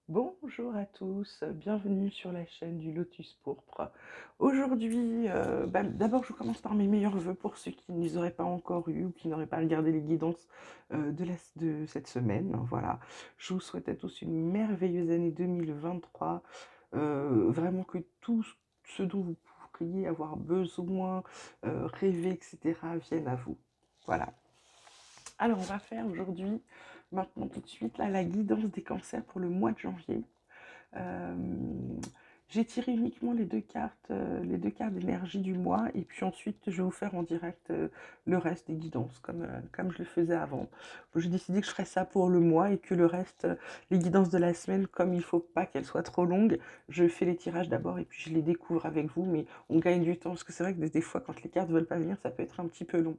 Bonjour à tous, bienvenue sur la chaîne du Lotus Pourpre. Aujourd'hui, d'abord je commence par mes meilleurs vœux pour ceux qui ne les auraient pas encore eus ou qui n'auraient pas regardé les guidances de cette semaine. Voilà, je vous souhaite à tous une merveilleuse année 2023. Vraiment que tout ce dont vous pourriez avoir besoin, rêver, etc., vienne à vous. Voilà. Alors, on va faire aujourd'hui, maintenant tout de suite, là, la guidance des cancers pour le mois de janvier. Euh, j'ai tiré uniquement les deux cartes d'énergie du mois, et puis ensuite je vais vous faire en direct le reste des guidances, comme je le faisais avant. J'ai décidé que je ferais ça pour le mois et que le reste, les guidances de la semaine, comme il ne faut pas qu'elles soient trop longues, je fais les tirages d'abord et puis je les découvre avec vous, mais on gagne du temps, parce que c'est vrai que des fois, quand les cartes ne veulent pas venir, ça peut être un petit peu long.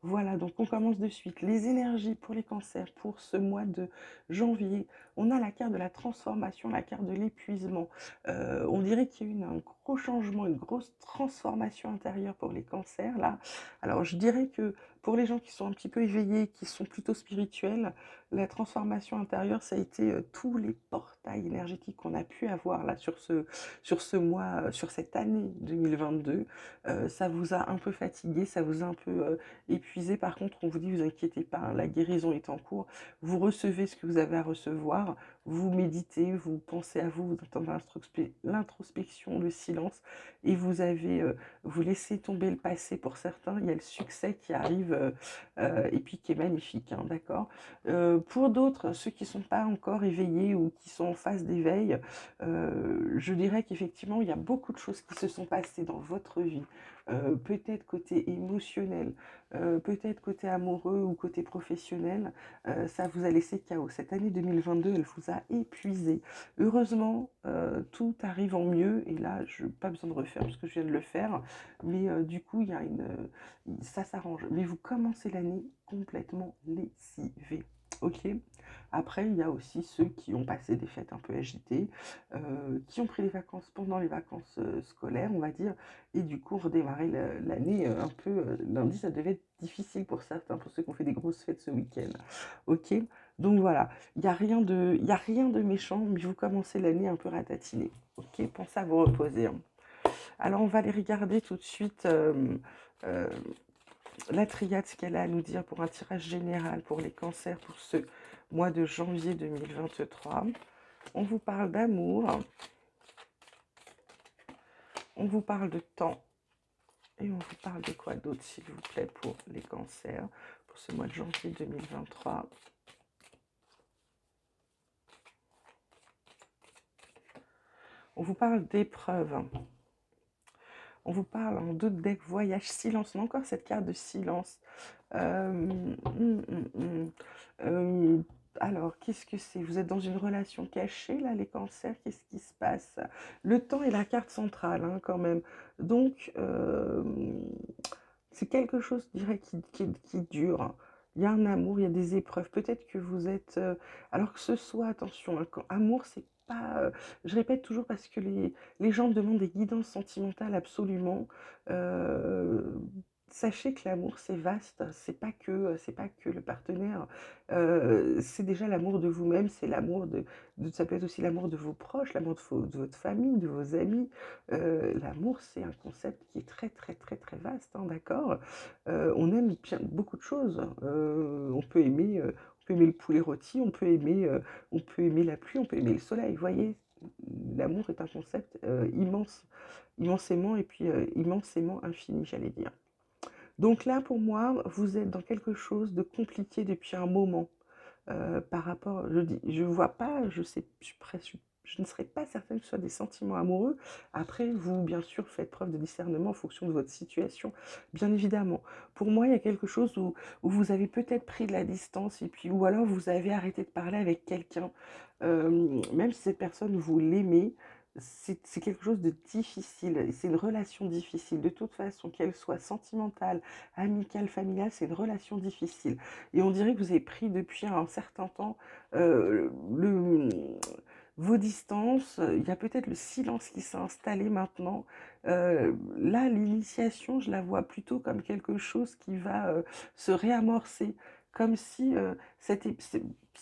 Voilà, donc on commence de suite. Les énergies pour les cancers pour ce mois de janvier. On a la carte de la transformation, la carte de l'épuisement. On dirait qu'il y a eu un gros changement, une grosse transformation intérieure pour les cancers, là. Alors je dirais que pour les gens qui sont un petit peu éveillés, qui sont plutôt spirituels, la transformation intérieure, ça a été tous les portails énergétiques qu'on a pu avoir là sur ce mois, sur cette année 2022. Ça vous a un peu fatigué, ça vous a un peu épuisé. Par contre, on vous dit, vous inquiétez pas, hein, la guérison est en cours. Vous recevez ce que vous avez à recevoir, vous méditez, vous pensez à vous, vous entendez l'introspection, le silence, et vous laissez tomber le passé pour certains. Il y a le succès qui arrive et puis qui est magnifique, hein, d'accord. Pour d'autres, ceux qui ne sont pas encore éveillés ou qui sont en phase d'éveil, je dirais qu'effectivement, il y a beaucoup de choses qui se sont passées dans votre vie, peut-être côté émotionnel, peut-être côté amoureux ou côté professionnel, ça vous a laissé KO. Cette année 2022, elle vous a épuisé. Heureusement, tout arrive en mieux, et là, je n'ai pas besoin de refaire parce que je viens de le faire, mais du coup, ça s'arrange. Mais vous commencez l'année complètement lessivé. Ok. Après, il y a aussi ceux qui ont passé des fêtes un peu agitées, qui ont pris des vacances pendant les vacances scolaires, on va dire, et du coup redémarrer l'année un peu. Lundi, ça devait être difficile pour certains, pour ceux qui ont fait des grosses fêtes ce week-end. Ok, donc voilà, il y a rien de méchant, mais vous commencez l'année un peu ratatinée. Ok, pensez à vous reposer, hein. Alors on va aller regarder tout de suite euh, la triade, ce qu'elle a à nous dire pour un tirage général pour les cancers pour ce mois de janvier 2023. On vous parle d'amour, on vous parle de temps, et on vous parle de quoi d'autre, s'il vous plaît, pour les cancers, pour ce mois de janvier 2023. On vous parle d'épreuves. On vous parle en deux decks voyage, silence. On a encore cette carte de silence. Euh, alors, qu'est-ce que c'est? Vous êtes dans une relation cachée, là, les cancers? Qu'est-ce qui se passe? Le temps est la carte centrale, hein, quand même. Donc, c'est quelque chose, je dirais, qui dure. Il y a un amour, il y a des épreuves. Peut-être que vous êtes... alors que ce soit, attention, hein, amour, c'est pas... je répète toujours parce que les gens me demandent des guidances sentimentales absolument. Euh, Sachez que l'amour, c'est vaste. C'est pas que le partenaire. C'est déjà l'amour de vous-même, c'est l'amour ça peut être aussi l'amour de vos proches, l'amour de votre famille, de vos amis. L'amour, c'est un concept qui est très, très, très, très vaste, hein, d'accord. On aime beaucoup de choses. On peut aimer le poulet rôti, on peut aimer la pluie, on peut aimer le soleil. Vous voyez, l'amour est un concept immense, immensément, et puis immensément infini, j'allais dire. Donc là, pour moi, vous êtes dans quelque chose de compliqué depuis un moment par rapport, je vois pas, je sais, je ne serais pas certaine que ce soit des sentiments amoureux. Après, vous, bien sûr, faites preuve de discernement en fonction de votre situation, bien évidemment. Pour moi, il y a quelque chose où vous avez peut-être pris de la distance, et puis, ou alors vous avez arrêté de parler avec quelqu'un, même si cette personne, vous l'aimez. C'est quelque chose de difficile, c'est une relation difficile. De toute façon, qu'elle soit sentimentale, amicale, familiale, c'est une relation difficile. Et on dirait que vous avez pris depuis un certain temps vos distances. Il y a peut-être le silence qui s'est installé maintenant. Là, l'initiation, je la vois plutôt comme quelque chose qui va se réamorcer, comme si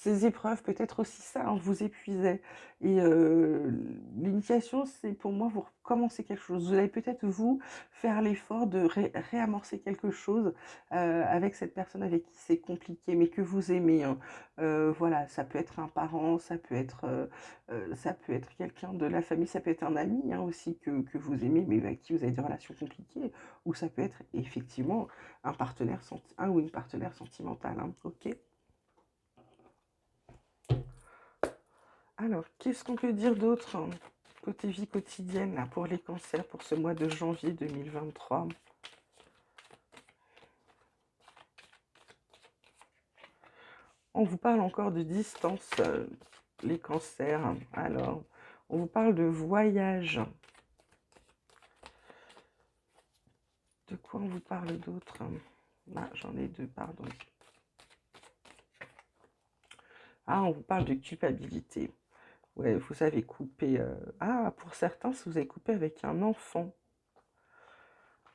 ces épreuves, peut-être aussi ça, hein, vous épuisait. Et l'initiation, c'est pour moi, vous recommencez quelque chose. Vous allez peut-être, vous, faire l'effort de réamorcer quelque chose avec cette personne avec qui c'est compliqué, mais que vous aimez, hein. Voilà, ça peut être un parent, ça peut être quelqu'un de la famille, ça peut être un ami, hein, aussi que vous aimez, mais avec qui vous avez des relations compliquées, ou ça peut être effectivement un ou une partenaire sentimentale, hein, ok? Alors, qu'est-ce qu'on peut dire d'autre, hein, côté vie quotidienne, là, pour les cancers, pour ce mois de janvier 2023? On vous parle encore de distance, les cancers. Alors, on vous parle de voyage. De quoi on vous parle d'autre? Ah, j'en ai deux, pardon. Ah, on vous parle de culpabilité. Ouais, vous avez coupé. Ah, pour certains, si vous avez coupé avec un enfant.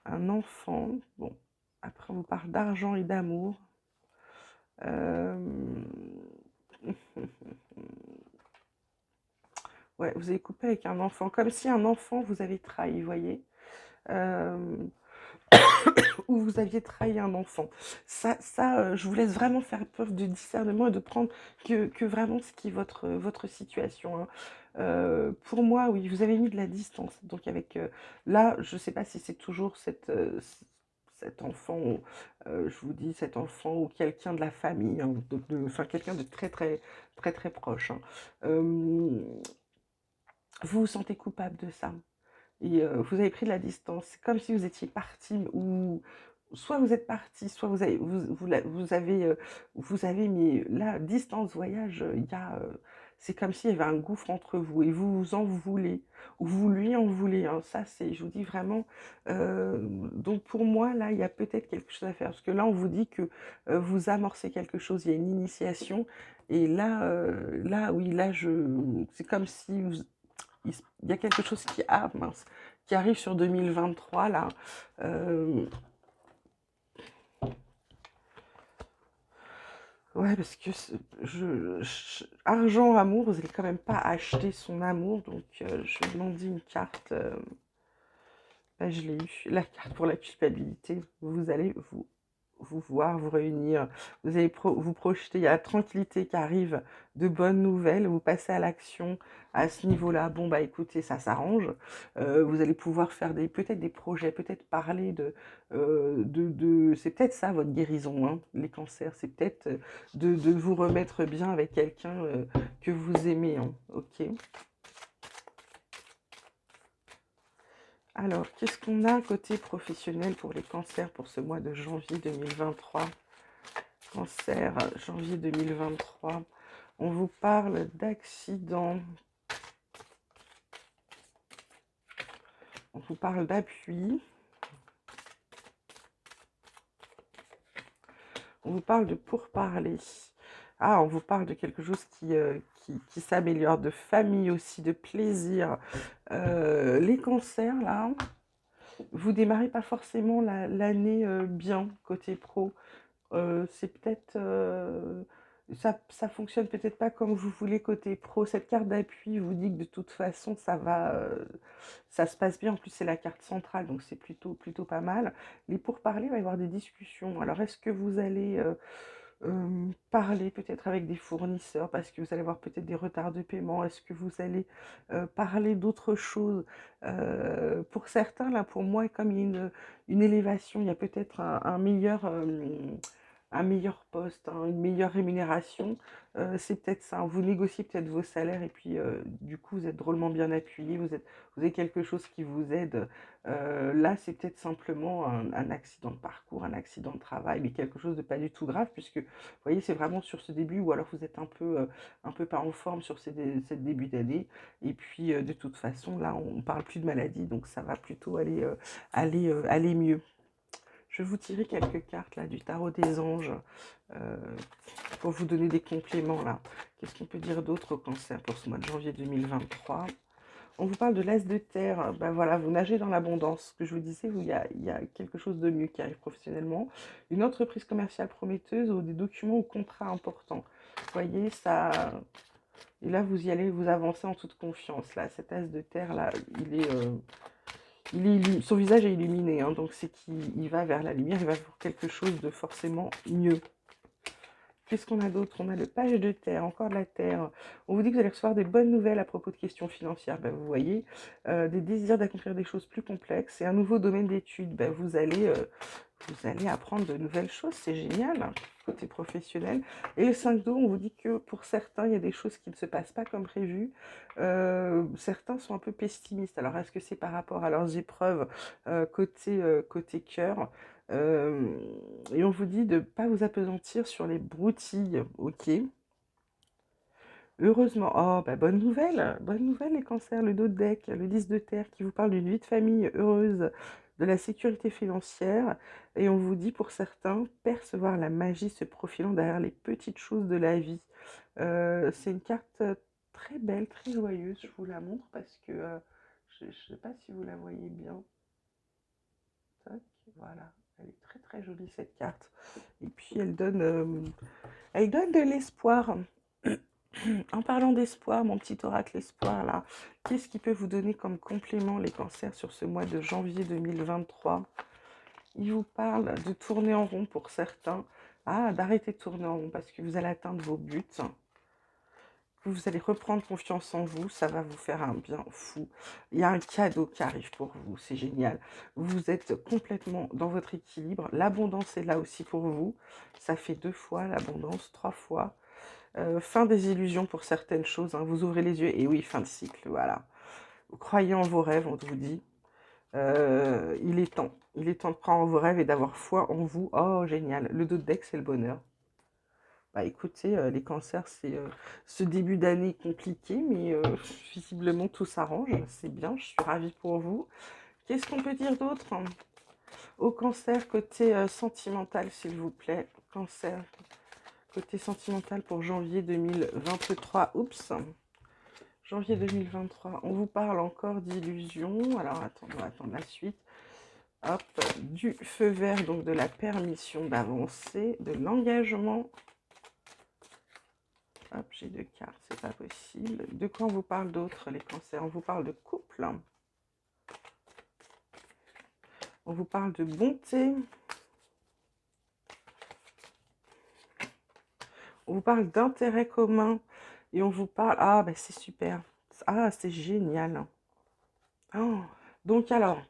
Un enfant. Bon, après, on vous parle d'argent et d'amour. Euh, Ouais, vous avez coupé avec un enfant. Comme si un enfant vous avait trahi, vous voyez. Euh, Ou vous aviez trahi un enfant. Je vous laisse vraiment faire preuve de discernement et de prendre que vraiment ce qui est votre situation, hein. Pour moi, oui, vous avez mis de la distance. Donc avec là, je ne sais pas si c'est toujours cet enfant, je vous dis cet enfant ou quelqu'un de la famille, hein, enfin quelqu'un de très très très très proche, hein. Euh, vous vous sentez coupable de ça. Et vous avez pris de la distance. C'est comme si vous étiez parti, ou soit vous êtes parti, soit vous avez mis là, distance, voyage, c'est comme s'il y avait un gouffre entre vous et vous vous en voulez, ou vous lui en voulez, hein. Ça, c'est, je vous dis vraiment, donc pour moi, là, il y a peut-être quelque chose à faire, parce que là, on vous dit que vous amorcez quelque chose, il y a une initiation, et là, oui, là, c'est comme si il y a quelque chose qui arrive sur 2023 là. Euh, ouais, parce que argent, amour, vous n'allez quand même pas acheter son amour, donc je demande une carte. Là, je l'ai eu, la carte pour la culpabilité. Vous allez vous voir, vous réunir, vous allez vous projeter, il y a la tranquillité qui arrive, de bonnes nouvelles, vous passez à l'action à ce niveau-là. Bon, bah écoutez, ça s'arrange. Vous allez pouvoir faire peut-être des projets, peut-être parler c'est peut-être ça votre guérison, hein, les cancers, c'est peut-être de vous remettre bien avec quelqu'un que vous aimez, hein, ok? Alors, qu'est-ce qu'on a côté professionnel pour les cancers pour ce mois de janvier 2023? Cancer, janvier 2023. On vous parle d'accident. On vous parle d'appui. On vous parle de pourparler. Ah, on vous parle de quelque chose qui s'améliore, de famille aussi, de plaisir. Les cancers, là, vous démarrez pas forcément l'année bien côté pro. C'est peut-être ça fonctionne peut-être pas comme vous voulez côté pro. Cette carte d'appui vous dit que de toute façon ça se passe bien. En plus c'est la carte centrale, donc c'est plutôt pas mal. Les pourparlers, il va y avoir des discussions. Alors est-ce que vous allez parler peut-être avec des fournisseurs parce que vous allez avoir peut-être des retards de paiement? Est-ce que vous allez parler d'autres choses? Pour certains, là, pour moi, comme il y a une élévation, il y a peut-être un meilleur poste, hein, une meilleure rémunération. C'est peut-être ça. Vous négociez peut-être vos salaires et puis du coup, vous êtes drôlement bien appuyé, vous avez quelque chose qui vous aide. Là, c'est peut-être simplement un accident de parcours, un accident de travail, mais quelque chose de pas du tout grave, puisque vous voyez, c'est vraiment sur ce début, ou alors vous êtes un peu pas en forme sur cette début d'année. Et puis, de toute façon, là, on parle plus de maladie, donc ça va plutôt aller mieux. Je vais vous tirer quelques cartes là du tarot des anges euh, pour vous donner des compléments là. Qu'est-ce qu'on peut dire d'autre au cancer pour ce mois de janvier 2023? On vous parle de l'as de terre. Ben voilà, vous nagez dans l'abondance. Ce que je vous disais, il y a quelque chose de mieux qui arrive professionnellement. Une entreprise commerciale prometteuse ou des documents ou contrats importants. Vous voyez, ça... Et là, vous y allez, vous avancez en toute confiance. Là, cet as de terre, là, son visage est illuminé. Hein, donc, c'est qu'il va vers la lumière, il va vers quelque chose de forcément mieux. Qu'est-ce qu'on a d'autre? On a le page de terre, encore de la terre. On vous dit que vous allez recevoir des bonnes nouvelles à propos de questions financières. Ben, vous voyez, des désirs d'accomplir des choses plus complexes et un nouveau domaine d'études. Ben, vous allez apprendre de nouvelles choses, c'est génial, hein, côté professionnel. Et le 5 d'eau, on vous dit que pour certains, il y a des choses qui ne se passent pas comme prévu. Certains sont un peu pessimistes. Alors, est-ce que c'est par rapport à leurs épreuves côté cœur? Euh, et on vous dit de ne pas vous appesantir sur les broutilles, ok? Heureusement, oh bah bonne nouvelle les cancers, le dos de deck, le 10 de terre qui vous parle d'une vie de famille heureuse, de la sécurité financière, et on vous dit pour certains, percevoir la magie se profilant derrière les petites choses de la vie. C'est une carte très belle, très joyeuse, je vous la montre parce que je ne sais pas si vous la voyez bien. Tac, voilà, elle est très très jolie cette carte. Et puis elle donne de l'espoir. En parlant d'espoir, mon petit oracle espoir là, qu'est-ce qui peut vous donner comme complément les cancers sur ce mois de janvier 2023? Il vous parle de tourner en rond pour certains. Ah, d'arrêter de tourner en rond parce que vous allez atteindre vos buts. Vous allez reprendre confiance en vous, ça va vous faire un bien fou. Il y a un cadeau qui arrive pour vous, c'est génial. Vous êtes complètement dans votre équilibre. L'abondance est là aussi pour vous. Ça fait 2 fois l'abondance, 3 fois. Fin des illusions pour certaines choses, hein. Vous ouvrez les yeux et oui, fin de cycle, voilà. Vous croyez en vos rêves, on vous dit. Il est temps. Il est temps de croire en vos rêves et d'avoir foi en vous. Oh, génial. Le dos de deck, c'est le bonheur. Bah écoutez, les cancers, c'est ce début d'année compliqué, mais visiblement tout s'arrange. C'est bien, je suis ravie pour vous. Qu'est-ce qu'on peut dire d'autre? Au cancer, côté sentimental, s'il vous plaît. Cancer, côté sentimental pour janvier 2023. Oups. Janvier 2023. On vous parle encore d'illusions. Alors, attends, on va attendre la suite. Hop, du feu vert, donc de la permission d'avancer, de l'engagement. Hop, j'ai 2 cartes, c'est pas possible. De quoi on vous parle d'autre, les cancers? On vous parle de couple. On vous parle de bonté. On vous parle d'intérêt commun. Et on vous parle... Ah, ben c'est super. Ah, c'est génial. Oh. Donc alors,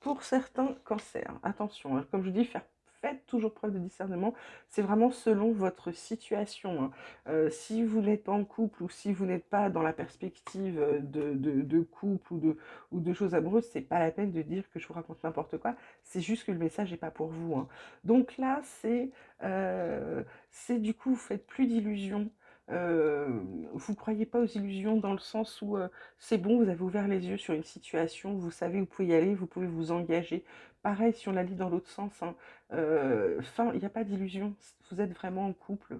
pour certains cancers, attention, hein, comme je vous dis, faites toujours preuve de discernement. C'est vraiment selon votre situation, hein. Si vous n'êtes pas en couple ou si vous n'êtes pas dans la perspective de couple ou de choses amoureuses, c'est pas la peine de dire que je vous raconte n'importe quoi. C'est juste que le message n'est pas pour vous, hein. Donc là, c'est du coup, vous faites plus d'illusions. Vous ne croyez pas aux illusions dans le sens où c'est bon, vous avez ouvert les yeux sur une situation, vous savez, vous pouvez y aller, vous pouvez vous engager. Pareil, si on la lit dans l'autre sens, hein, il n'y a pas d'illusion, vous êtes vraiment en couple,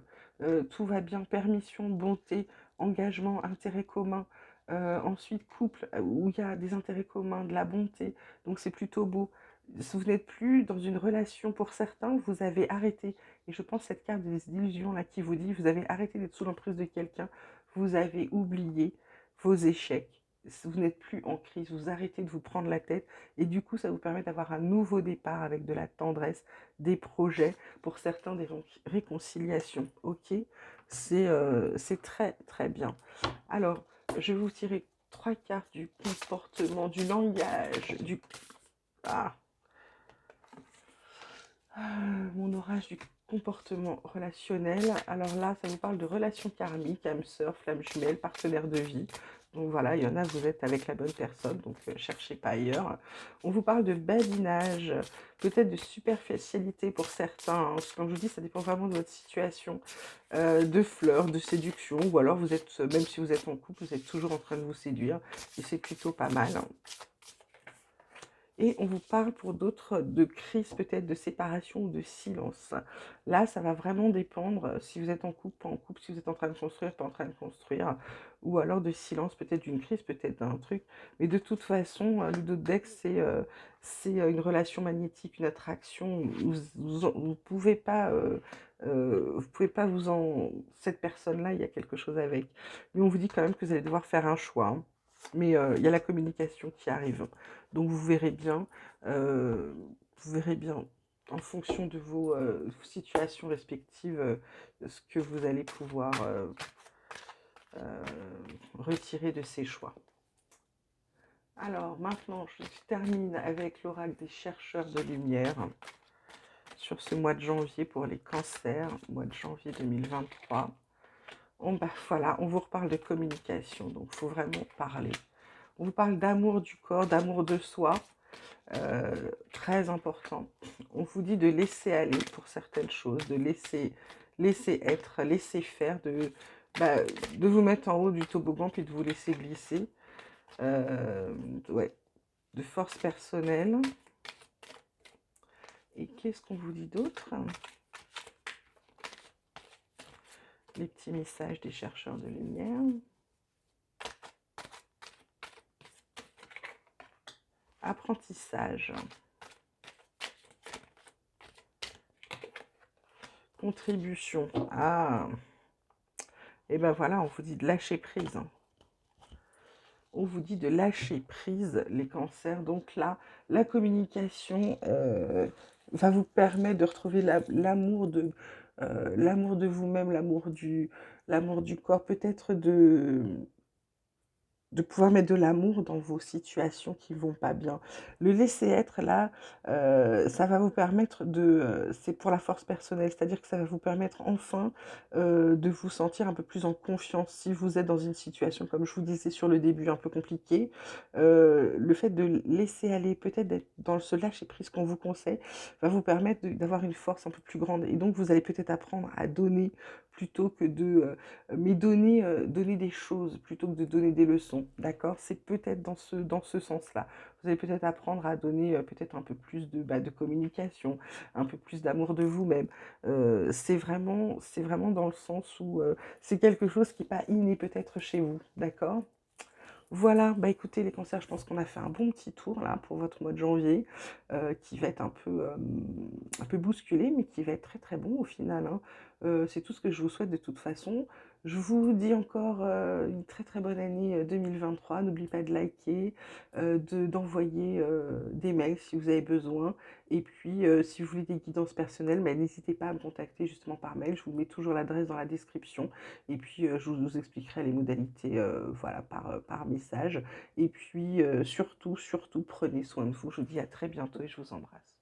tout va bien, permission, bonté, engagement, intérêt commun. Ensuite, couple, où il y a des intérêts communs, de la bonté, donc c'est plutôt beau. Vous n'êtes plus dans une relation pour certains, vous avez arrêté. Et je pense cette carte des illusions là qui vous dit, vous avez arrêté d'être sous l'emprise de quelqu'un, vous avez oublié vos échecs, vous n'êtes plus en crise, vous arrêtez de vous prendre la tête et du coup ça vous permet d'avoir un nouveau départ avec de la tendresse, des projets, pour certains des réconciliations, ok? C'est très très bien. Alors, je vais vous tirer 3 cartes du comportement, du langage, du... Ah, mon orage du comportement relationnel. Alors là, ça vous parle de relations karmiques, âme sœur, flamme jumelle, partenaire de vie. Donc voilà, il y en a, vous êtes avec la bonne personne, donc cherchez pas ailleurs. On vous parle de badinage, peut-être de superficialité pour certains, hein. Comme je vous dis, ça dépend vraiment de votre situation, de fleurs, de séduction, ou alors vous êtes, même si vous êtes en couple, vous êtes toujours en train de vous séduire, et c'est plutôt pas mal, hein. Et on vous parle pour d'autres de crise peut-être de séparation ou de silence. Là, ça va vraiment dépendre si vous êtes en couple, pas en couple, si vous êtes en train de construire, pas en train de construire, ou alors de silence, peut-être d'une crise, peut-être d'un truc. Mais de toute façon, l'Udodex, c'est une relation magnétique, une attraction. Vous pouvez pas, vous pouvez pas vous en... Cette personne-là, il y a quelque chose avec. Mais on vous dit quand même que vous allez devoir faire un choix, hein. Mais il y a la communication qui arrive. Donc euh, vous verrez bien en fonction de vos situations respectives ce que vous allez pouvoir euh, retirer de ces choix. Alors maintenant, je termine avec l'oracle des chercheurs de lumière sur ce mois de janvier pour les cancers, mois de janvier 2023. Voilà, on vous reparle de communication, donc il faut vraiment parler. On vous parle d'amour du corps, d'amour de soi, très important. On vous dit de laisser aller pour certaines choses, de laisser être, laisser faire, bah, de vous mettre en haut du toboggan puis de vous laisser glisser. Ouais, de force personnelle. Et qu'est-ce qu'on vous dit d'autre? Les petits messages des chercheurs de lumière. Apprentissage. Contribution. Ah, et ben voilà, on vous dit de lâcher prise. On vous dit de lâcher prise les cancers. Donc là, la communication va vous permettre de retrouver l'amour de vous-même, l'amour du corps, peut-être de pouvoir mettre de l'amour dans vos situations qui vont pas bien. Le laisser être là, ça va vous permettre c'est pour la force personnelle, c'est-à-dire que ça va vous permettre enfin de vous sentir un peu plus en confiance. Si vous êtes dans une situation, comme je vous disais sur le début, un peu compliquée, le fait de laisser aller, peut-être d'être dans ce lâcher-prise qu'on vous conseille, va vous permettre d'avoir une force un peu plus grande. Et donc, vous allez peut-être apprendre à donner plutôt que mais donner des choses plutôt que de donner des leçons, d'accord? C'est peut-être dans ce sens-là. Vous allez peut-être apprendre à donner peut-être un peu plus de communication, un peu plus d'amour de vous-même. C'est vraiment dans le sens où c'est quelque chose qui n'est pas inné peut-être chez vous, d'accord? Voilà, bah écoutez les cancers, je pense qu'on a fait un bon petit tour là pour votre mois de janvier, qui va être un peu bousculé, mais qui va être très très bon au final, hein. C'est tout ce que je vous souhaite de toute façon. Je vous dis encore une très très bonne année 2023. N'oubliez pas de liker, d'envoyer des mails si vous avez besoin. Et puis si vous voulez des guidances personnelles, bah, n'hésitez pas à me contacter justement par mail. Je vous mets toujours l'adresse dans la description. Et puis, je vous expliquerai les modalités voilà, par message. Et puis, surtout, surtout, prenez soin de vous. Je vous dis à très bientôt et je vous embrasse.